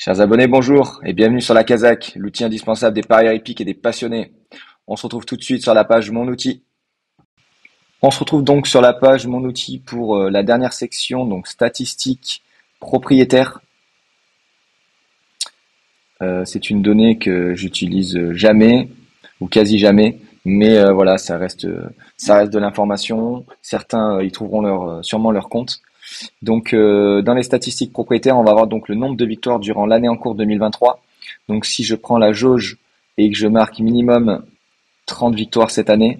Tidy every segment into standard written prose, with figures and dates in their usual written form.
Chers abonnés, bonjour et bienvenue sur la Kazakh, l'outil indispensable des parieurs hippiques et des passionnés. On se retrouve tout de suite sur la page Mon outil. On se retrouve donc sur la page Mon outil pour la dernière section, donc statistiques propriétaires. C'est une donnée que j'utilise jamais ou quasi jamais, mais voilà, ça reste de l'information. Certains y trouveront sûrement leur compte. Donc, dans les statistiques propriétaires, on va avoir donc le nombre de victoires durant l'année en cours 2023. Donc, si je prends la jauge et que je marque minimum 30 victoires cette année,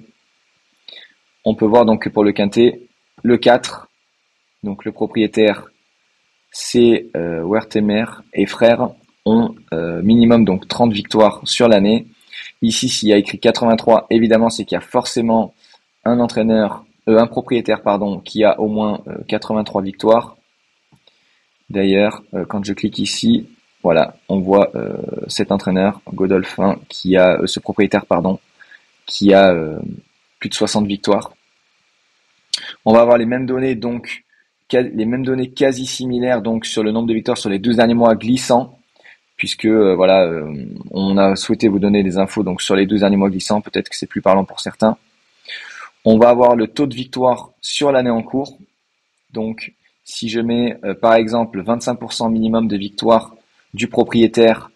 on peut voir donc que pour le quintet, le 4, donc le propriétaire, c'est Werthemer et frères, ont minimum donc 30 victoires sur l'année. Ici, s'il y a écrit 83, évidemment, c'est qu'il y a forcément un propriétaire, pardon, qui a au moins 83 victoires. D'ailleurs, quand je clique ici, voilà, on voit cet entraîneur, Godolphin, qui a ce propriétaire, pardon, qui a plus de 60 victoires. On va avoir les mêmes données, donc les mêmes données quasi similaires, donc sur le nombre de victoires sur les 12 derniers mois glissants, puisque voilà, on a souhaité vous donner des infos donc sur les 12 derniers mois glissants. Peut-être que c'est plus parlant pour certains. On va avoir le taux de victoire sur l'année en cours. Donc, si je mets par exemple 25% minimum de victoire du propriétaire,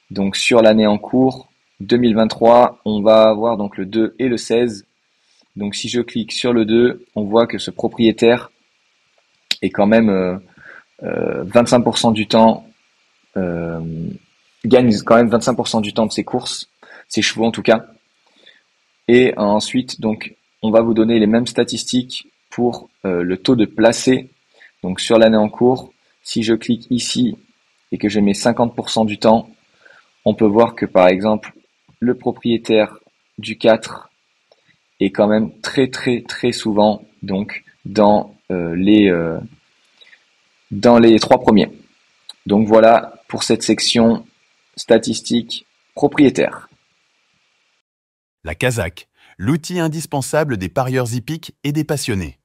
donc sur l'année en cours 2023, on va avoir donc le 2 et le 16. Donc, si je clique sur le 2, on voit que ce propriétaire est quand même 25% du temps, gagne quand même 25% du temps de ses courses, ses chevaux en tout cas. Et ensuite, donc, on va vous donner les mêmes statistiques pour le taux de placé, donc sur l'année en cours. Si je clique ici et que je mets 50% du temps, on peut voir que par exemple, le propriétaire du 4 est quand même très souvent donc dans les 3 premiers. Donc voilà pour cette section statistiques propriétaires. La Kazakh, l'outil indispensable des parieurs hippiques et des passionnés.